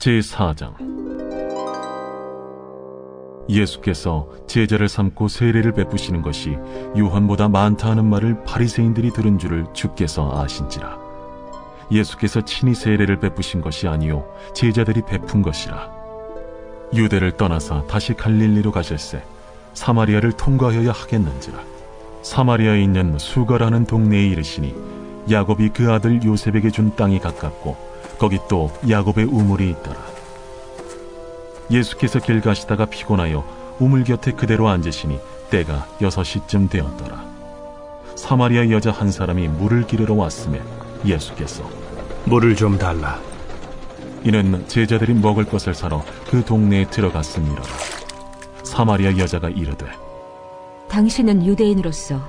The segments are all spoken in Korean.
제4장. 예수께서 제자를 삼고 세례를 베푸시는 것이 요한보다 많다 하는 말을 바리새인들이 들은 줄을 주께서 아신지라. 예수께서 친히 세례를 베푸신 것이 아니요 제자들이 베푼 것이라. 유대를 떠나사 다시 갈릴리로 가실새 사마리아를 통과하여야 하겠는지라. 사마리아에 있는 수가라는 동네에 이르시니 야곱이 그 아들 요셉에게 준 땅이 가깝고 거기 또 야곱의 우물이 있더라. 예수께서 길 가시다가 피곤하여 우물 곁에 그대로 앉으시니 때가 6시쯤 되었더라. 사마리아 여자 한 사람이 물을 기르러 왔음에 예수께서 물을 좀 달라. 이는 제자들이 먹을 것을 사러 그 동네에 들어갔음이로라. 사마리아 여자가 이르되 당신은 유대인으로서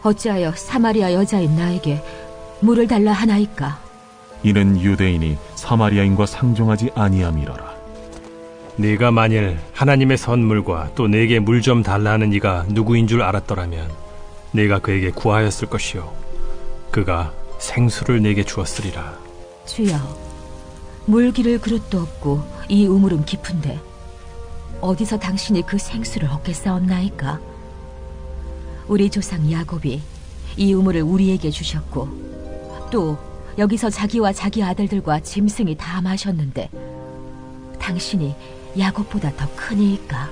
어찌하여 사마리아 여자인 나에게 물을 달라 하나이까? 이는 유대인이 사마리아인과 상종하지 아니함이로라. 네가 만일 하나님의 선물과 또 내게 물 좀 달라 하는 이가 누구인 줄 알았더라면 네가 그에게 구하였을 것이요 그가 생수를 내게 주었으리라. 주여, 물 기를 그릇도 없고 이 우물은 깊은데 어디서 당신이 그 생수를 얻겠사옵나이까? 우리 조상 야곱이 이 우물을 우리에게 주셨고 또 여기서 자기와 자기 아들들과 짐승이 다 마셨는데 당신이 야곱보다 더 크니이까?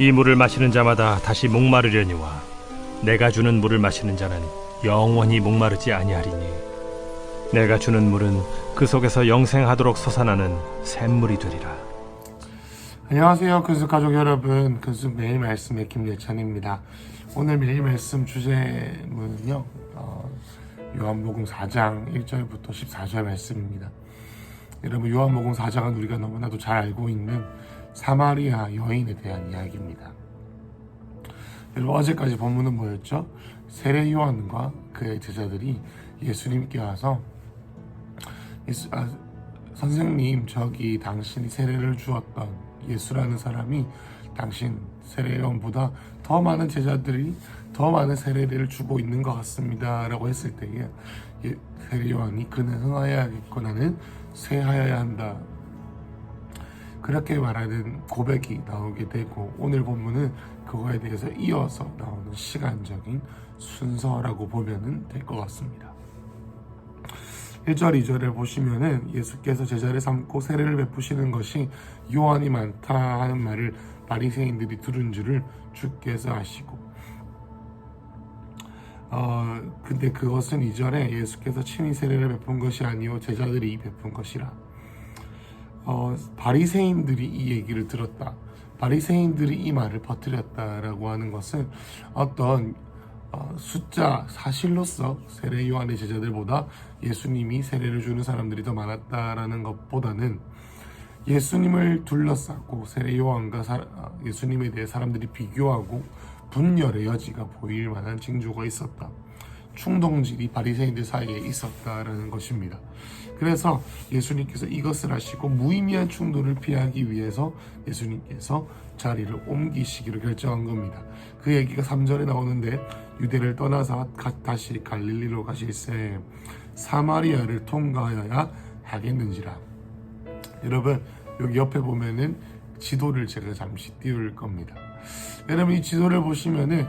이 물을 마시는 자마다 다시 목마르려니와 내가 주는 물을 마시는 자는 영원히 목마르지 아니하리니 내가 주는 물은 그 속에서 영생하도록 솟아나는 샘물이 되리라. 안녕하세요, 근수 가족 여러분. 근수 매일 말씀의 김예찬입니다. 오늘 매일 말씀 주제문은요, 요한복음 4장 1절부터 14절 말씀입니다. 여러분, 요한복음 4장은 우리가 너무나도 잘 알고 있는 사마리아 여인에 대한 이야기입니다. 여러분, 어제까지 본문은 뭐였죠? 세례 요한과 그의 제자들이 예수님께 와서 선생님, 저기 당신이 세례를 주었던 예수라는 사람이 당신 세례 요한보다 더 많은 제자들이 더 많은 세례를 주고 있는 것 같습니다 라고 했을 때에 세례 요한이 그는 흥하여야겠고 나는 쇠하여야 한다, 그렇게 말하는 고백이 나오게 되고, 오늘 본문은 그거에 대해서 이어서 나오는 시간적인 순서라고 보면 될 것 같습니다. 1절 2절을 보시면은 예수께서 제자를 삼고 세례를 베푸시는 것이 요한이 많다 하는 말을 바리새인들이 들은 줄을 주께서 아시고, 근데 그것은 이전에 예수께서 친히 세례를 베푼 것이 아니요 제자들이 베푼 것이라. 바리새인들이 이 얘기를 들었다, 바리새인들이 이 말을 퍼뜨렸다라고 하는 것은 어떤 숫자 사실로서 세례 요한의 제자들보다 예수님이 세례를 주는 사람들이 더 많았다라는 것보다는 예수님을 둘러싸고 세례 요한과 예수님에 대해 사람들이 비교하고 분열의 여지가 보일 만한 징조가 있었다, 충동질이 바리새인들 사이에 있었다라는 것입니다. 그래서 예수님께서 이것을 하시고 무의미한 충돌을 피하기 위해서 예수님께서 자리를 옮기시기로 결정한 겁니다. 그 얘기가 3절에 나오는데 유대를 떠나서 다시 갈릴리로 가실새 사마리아를 통과하여야 하겠는지라. 여러분, 여기 옆에 보면은 지도를 제가 잠시 띄울 겁니다. 여러분, 이 지도를 보시면은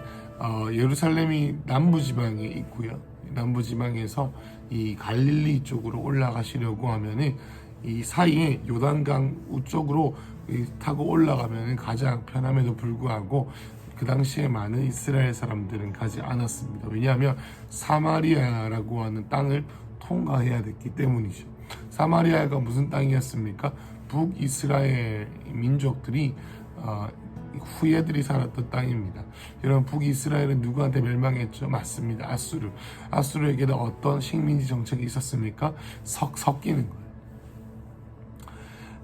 예루살렘이 남부지방에 있고요. 남부지방에서 이 갈릴리 쪽으로 올라가시려고 하면은 이 사이에 요단강 우쪽으로 타고 올라가면은 가장 편함에도 불구하고 그 당시에 많은 이스라엘 사람들은 가지 않았습니다. 왜냐하면 사마리아라고 하는 땅을 통과해야 됐기 때문이죠. 사마리아가 무슨 땅이었습니까? 북이스라엘 민족들이 후예들이 살았던 땅입니다. 여러분, 북이스라엘은 누구한테 멸망했죠? 맞습니다. 아수르에게는 어떤 식민지 정책이 있었습니까? 섞이는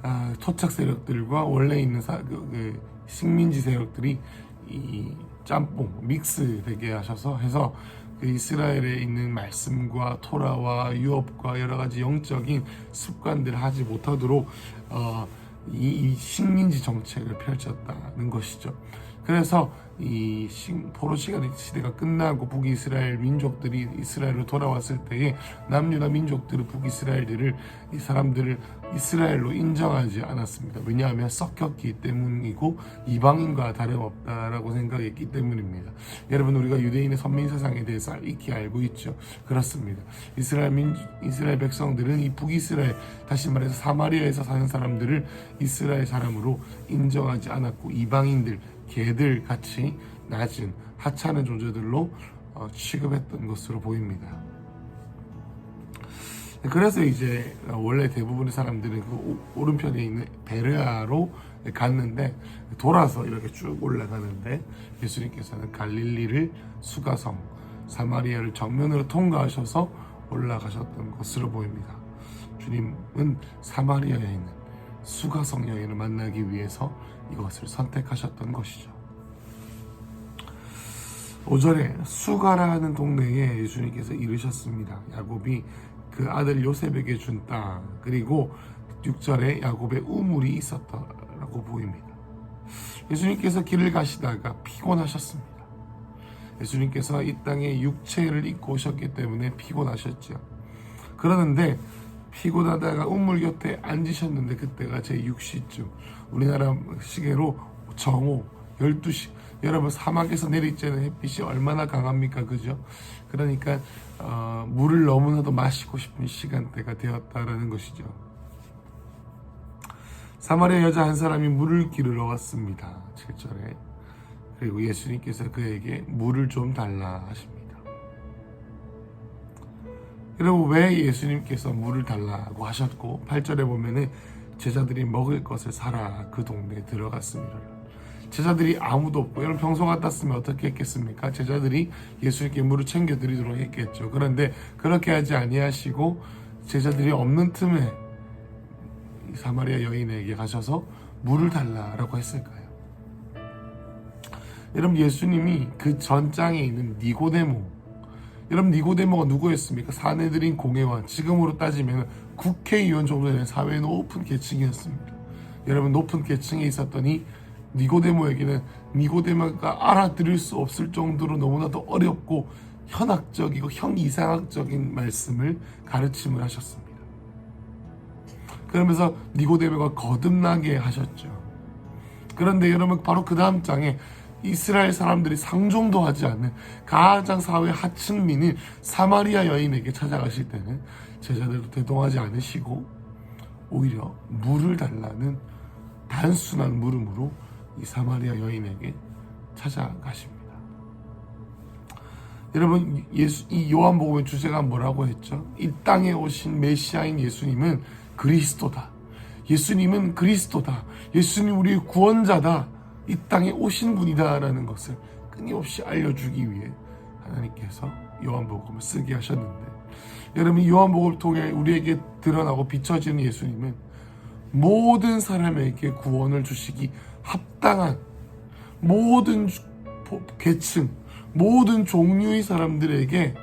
거예요. 토착 세력들과 원래 있는 식민지 세력들이 이 짬뽕 믹스 되게 해서 그 이스라엘에 있는 말씀과 토라와 유업과 여러 가지 영적인 습관들을 하지 못하도록 이 식민지 정책을 펼쳤다는 것이죠. 그래서 이 포로 시대가 끝나고 북이스라엘 민족들이 이스라엘로 돌아왔을 때에 남유다 민족들은 북이스라엘들을 이 사람들을 이스라엘로 인정하지 않았습니다. 왜냐하면 섞였기 때문이고 이방인과 다름없다라고 생각했기 때문입니다. 여러분, 우리가 유대인의 선민사상에 대해서 익히 알고 있죠. 그렇습니다. 이스라엘 백성들은 이 북이스라엘, 다시 말해서 사마리아에서 사는 사람들을 이스라엘 사람으로 인정하지 않았고 이방인들, 개들 같이 낮은 하찮은 존재들로 취급했던 것으로 보입니다. 그래서 이제 원래 대부분의 사람들은 그 오른편에 있는 베레아로 갔는데 돌아서 이렇게 쭉 올라가는데 예수님께서는 갈릴리를 수가성, 사마리아를 정면으로 통과하셔서 올라가셨던 것으로 보입니다. 주님은 사마리아 여인, 수가성 여인을 만나기 위해서 이것을 선택하셨던 것이죠. 5절에 수가라는 동네에 예수님께서 이르셨습니다. 야곱이 그 아들 요셉에게 준 땅, 그리고 6절에 야곱의 우물이 있었다라고 보입니다. 예수님께서 길을 가시다가 피곤하셨습니다. 예수님께서 이 땅에 육체를 입고 오셨기 때문에 피곤하셨죠. 그러는데 피곤하다가 우물 곁에 앉으셨는데 그때가 제 6시쯤, 우리나라 시계로 정오 12시. 여러분, 사막에서 내리쬐는 햇빛이 얼마나 강합니까? 그죠? 그러니까 물을 너무나도 마시고 싶은 시간대가 되었다라는 것이죠. 사마리아 여자 한 사람이 물을 기르러 왔습니다. 7절에. 그리고 예수님께서 그에게 물을 좀 달라 하십니다. 여러분, 왜 예수님께서 물을 달라고 하셨고 8절에 보면은 제자들이 먹을 것을 사라 그 동네에 들어갔습니다. 제자들이 아무도 없고, 여러분 평소 같았으면 어떻게 했겠습니까? 제자들이 예수님께 물을 챙겨드리도록 했겠죠. 그런데 그렇게 하지 아니하시고 제자들이 없는 틈에 사마리아 여인에게 가셔서 물을 달라라고 했을까요? 여러분, 예수님이 그 전장에 있는 니고데모, 여러분 니고데모가 누구였습니까? 사내들인 공회와 지금으로 따지면 국회의원 정도 되는 사회의 높은 계층이었습니다. 여러분, 높은 계층에 있었던 이 니고데모에게는 니고데모가 알아들을 수 없을 정도로 너무나도 어렵고 현학적이고 형이상학적인 말씀을 가르침을 하셨습니다. 그러면서 니고데모가 거듭나게 하셨죠. 그런데 여러분, 바로 그 다음 장에 이스라엘 사람들이 상종도 하지 않는 가장 사회 하층민인 사마리아 여인에게 찾아가실 때는 제자들도 대동하지 않으시고 오히려 물을 달라는 단순한 물음으로 이 사마리아 여인에게 찾아가십니다. 여러분, 이 요한복음의 주제가 뭐라고 했죠? 이 땅에 오신 메시아인 예수님은 그리스도다. 예수님은 그리스도다. 예수님 우리의 구원자다. 이 땅에 오신 분이다라는 것을 끊임없이 알려주기 위해 하나님께서 요한복음을 쓰게 하셨는데, 여러분, 요한복음을 통해 우리에게 드러나고 비춰지는 예수님은 모든 사람에게 구원을 주시기 합당한, 모든 계층, 모든 종류의 사람들에게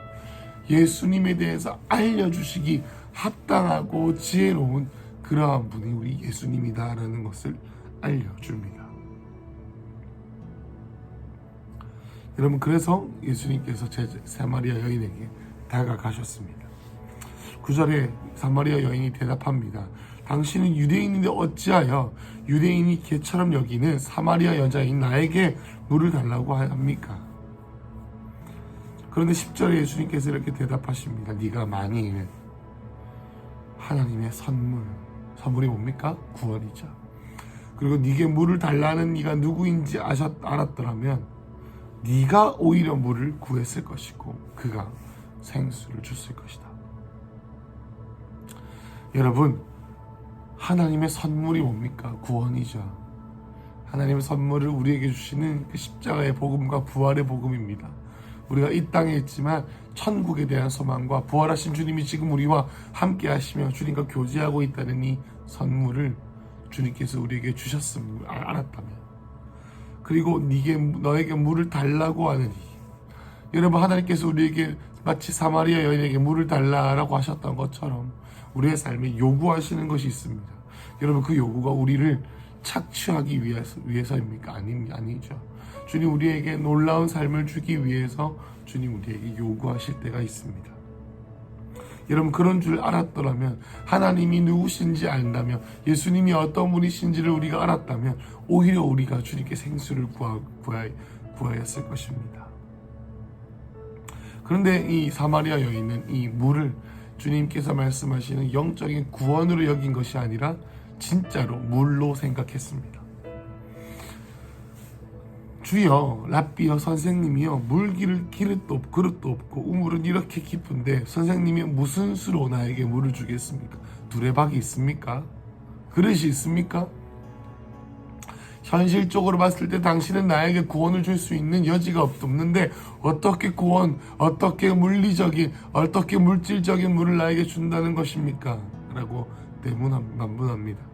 예수님에 대해서 알려주시기 합당하고 지혜로운 그러한 분이 우리 예수님이다라는 것을 알려줍니다. 여러분, 그래서 예수님께서 사마리아 여인에게 다가가셨습니다. 9절에 사마리아 여인이 대답합니다. 당신은 유대인인데 어찌하여 유대인이 개처럼 여기는 사마리아 여자인 나에게 물을 달라고 합니까? 그런데 10절에 예수님께서 이렇게 대답하십니다. 네가 만일 하나님의 선물이 뭡니까? 구원이죠. 그리고 네게 물을 달라는 네가 누구인지 알았더라면 네가 오히려 물을 구했을 것이고 그가 생수를 줬을 것이다. 여러분, 하나님의 선물이 뭡니까? 구원이죠. 하나님의 선물을 우리에게 주시는 그 십자가의 복음과 부활의 복음입니다. 우리가 이 땅에 있지만 천국에 대한 소망과 부활하신 주님이 지금 우리와 함께 하시며 주님과 교제하고 있다는 이 선물을 주님께서 우리에게 주셨음을 알았다면, 그리고 너에게 물을 달라고 하느니, 여러분, 하나님께서 우리에게 마치 사마리아 여인에게 물을 달라라고 하셨던 것처럼 우리의 삶에 요구하시는 것이 있습니다. 여러분, 그 요구가 우리를 착취하기 위해서입니까? 아니죠. 주님 우리에게 놀라운 삶을 주기 위해서 주님 우리에게 요구하실 때가 있습니다. 여러분 그런 줄 알았더라면, 하나님이 누구신지 안다면, 예수님이 어떤 분이신지를 우리가 알았다면 오히려 우리가 주님께 생수를 구하였을 것입니다. 그런데 이 사마리아 여인은 이 물을 주님께서 말씀하시는 영적인 구원으로 여긴 것이 아니라 진짜로 물로 생각했습니다. 주여, 랍비여, 선생님이여, 물기를 그릇도 없고 우물은 이렇게 깊은데 선생님이 무슨 수로 나에게 물을 주겠습니까? 두레박이 있습니까? 그릇이 있습니까? 현실적으로 봤을 때 당신은 나에게 구원을 줄 수 있는 여지가 없는데 어떻게 구원, 어떻게 물리적인, 어떻게 물질적인 물을 나에게 준다는 것입니까? 라고 난문합니다.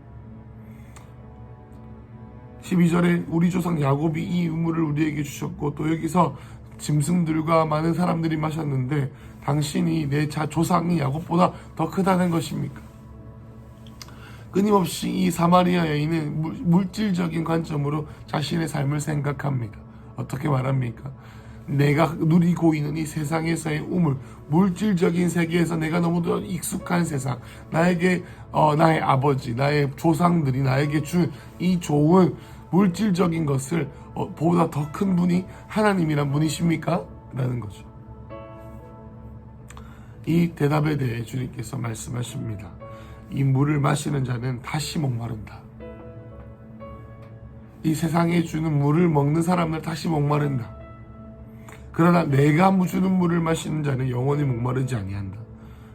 12절에 우리 조상 야곱이 이 우물을 우리에게 주셨고, 또 여기서 짐승들과 많은 사람들이 마셨는데 당신이 내 조상이 야곱보다 더 크다는 것입니까? 끊임없이 이 사마리아 여인은 물질적인 관점으로 자신의 삶을 생각합니다. 어떻게 말합니까? 내가 누리고 있는 이 세상에서의 우물, 물질적인 세계에서 내가 너무도 익숙한 세상, 나에게 나의 아버지, 나의 조상들이 나에게 준 이 좋은 물질적인 것을 보다 더 큰 분이 하나님이란 분이십니까? 라는 거죠. 이 대답에 대해 주님께서 말씀하십니다. 이 물을 마시는 자는 다시 목마른다. 이 세상에 주는 물을 먹는 사람들 다시 목마른다. 그러나 내가 주는 물을 마시는 자는 영원히 목마르지 아니한다.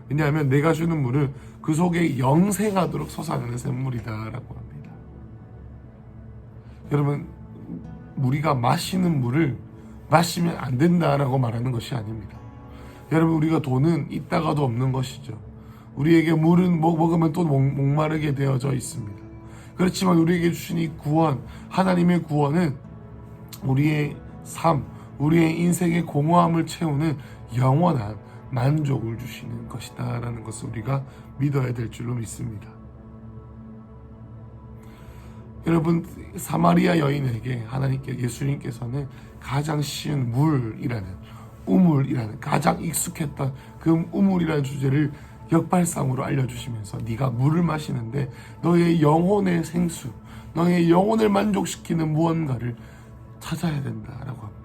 왜냐하면 내가 주는 물은 그 속에 영생하도록 솟아나는 샘물이다 라고 합니다. 여러분, 우리가 마시는 물을 마시면 안 된다라고 말하는 것이 아닙니다. 여러분, 우리가 돈은 있다가도 없는 것이죠. 우리에게 물은 먹으면 또 목마르게 되어져 있습니다. 그렇지만 우리에게 주신 이 구원, 하나님의 구원은 우리의 삶, 우리의 인생의 공허함을 채우는 영원한 만족을 주시는 것이다 라는 것을 우리가 믿어야 될 줄로 믿습니다. 여러분, 사마리아 여인에게 예수님께서는 가장 쉬운 우물이라는 가장 익숙했던 그 우물이라는 주제를 역발상으로 알려주시면서 네가 물을 마시는데 너의 영혼의 생수, 너의 영혼을 만족시키는 무언가를 찾아야 된다라고 합니다.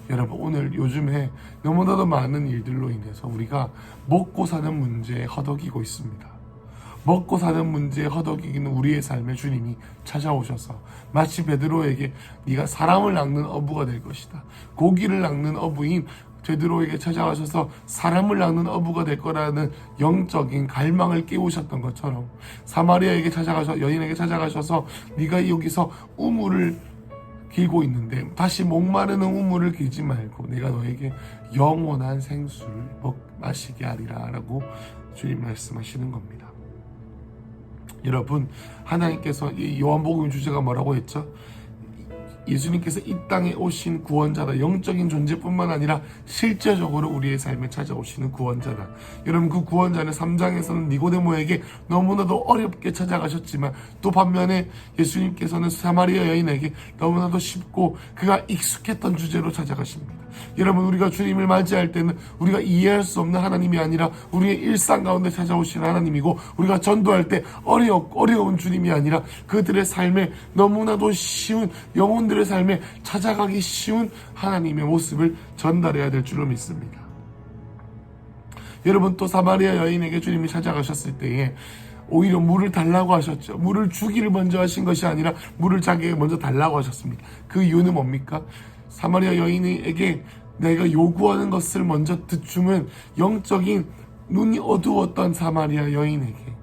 여러분, 오늘 요즘에 너무나도 많은 일들로 인해서 우리가 먹고 사는 문제에 허덕이고 있습니다. 먹고 사는 문제에 허덕이는 우리의 삶에 주님이 찾아오셔서 마치 베드로에게 네가 사람을 낚는 어부가 될 것이다, 고기를 낚는 어부인 베드로에게 찾아가셔서 사람을 낚는 어부가 될 거라는 영적인 갈망을 깨우셨던 것처럼 사마리아에게 여인에게 찾아가셔서 네가 여기서 우물을 길고 있는데 다시 목마르는 우물을 길지 말고 내가 너에게 영원한 생수를 마시게 하리라 라고 주님 말씀하시는 겁니다. 여러분, 하나님께서 이 요한복음 주제가 뭐라고 했죠? 예수님께서 이 땅에 오신 구원자다. 영적인 존재뿐만 아니라 실제적으로 우리의 삶에 찾아오시는 구원자다. 여러분, 그 구원자는 3장에서는 니고데모에게 너무나도 어렵게 찾아가셨지만 또 반면에 예수님께서는 사마리아 여인에게 너무나도 쉽고 그가 익숙했던 주제로 찾아가십니다. 여러분, 우리가 주님을 맞이할 때는 우리가 이해할 수 없는 하나님이 아니라 우리의 일상 가운데 찾아오시는 하나님이고, 우리가 전도할 때 어려운 주님이 아니라 그들의 삶에 너무나도 쉬운, 영혼들의 삶에 찾아가기 쉬운 하나님의 모습을 전달해야 될 줄로 믿습니다. 여러분, 또 사마리아 여인에게 주님이 찾아가셨을 때에 오히려 물을 달라고 하셨죠. 물을 주기를 먼저 하신 것이 아니라 물을 자기에게 먼저 달라고 하셨습니다. 그 이유는 뭡니까? 사마리아 여인에게 내가 요구하는 것을 먼저 주면 영적인 눈이 어두웠던 사마리아 여인에게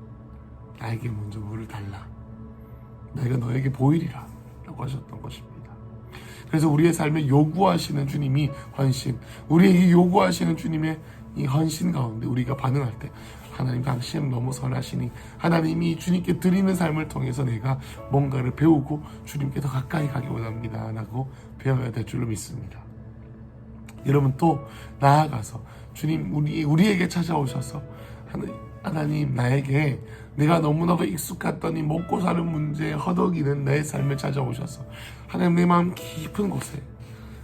나에게 먼저 물을 달라, 내가 너에게 보이리라 라고 하셨던 것입니다. 그래서 우리의 삶에 요구하시는 주님이 우리에게 요구하시는 주님의 이 헌신 가운데 우리가 반응할 때 하나님 당신은 너무 선하시니 하나님이 주님께 드리는 삶을 통해서 내가 뭔가를 배우고 주님께 더 가까이 가기 원합니다 라고 배워야 될 줄로 믿습니다. 여러분, 또 나아가서 주님 우리에게 찾아오셔서 하나님, 나에게 내가 너무나도 익숙했더니 먹고 사는 문제에 허덕이는 내 삶을 찾아오셔서 하나님, 내 마음 깊은 곳에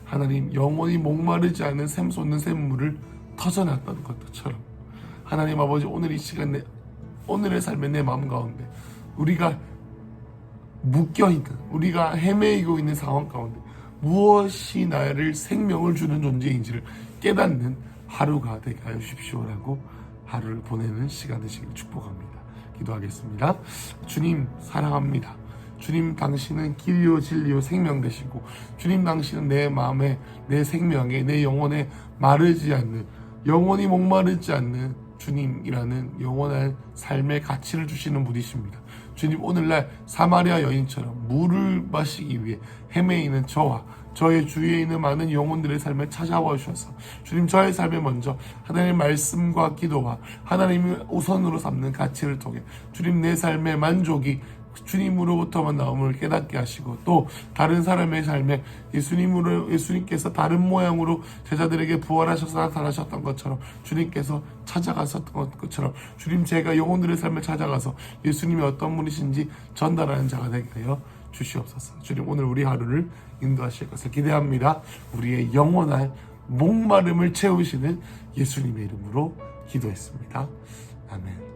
하나님, 영원히 목마르지 않은 샘 솟는 샘물을 터져놨던 것처럼 하나님 아버지, 오늘 이 시간 오늘의 삶의 내 마음 가운데 우리가 묶여있는, 우리가 헤매이고 있는 상황 가운데 무엇이 나를 생명을 주는 존재인지를 깨닫는 하루가 되게 하여 주십시오라고 하루를 보내는 시간 되시길 축복합니다. 기도하겠습니다. 주님 사랑합니다. 주님, 당신은 길이요 진리요 생명 되시고, 주님 당신은 내 마음에, 내 생명에, 내 영혼에 마르지 않는, 영원히 목마르지 않는 주님이라는 영원한 삶의 가치를 주시는 분이십니다. 주님, 오늘날 사마리아 여인처럼 물을 마시기 위해 헤매이는 저와 저의 주위에 있는 많은 영혼들의 삶에 찾아와 주셔서 주님, 저의 삶에 먼저 하나님의 말씀과 기도와 하나님을 우선으로 삼는 가치를 통해 주님, 내 삶의 만족이 주님으로부터만 나옴을 깨닫게 하시고, 또 다른 사람의 삶에 예수님께서 다른 모양으로 제자들에게 부활하셔서 나타나셨던 것처럼 주님께서 찾아가셨던 것처럼 주님, 제가 영혼들의 삶을 찾아가서 예수님이 어떤 분이신지 전달하는 자가 되게 하여 주시옵소서. 주님, 오늘 우리 하루를 인도하실 것을 기대합니다. 우리의 영원한 목마름을 채우시는 예수님의 이름으로 기도했습니다. 아멘.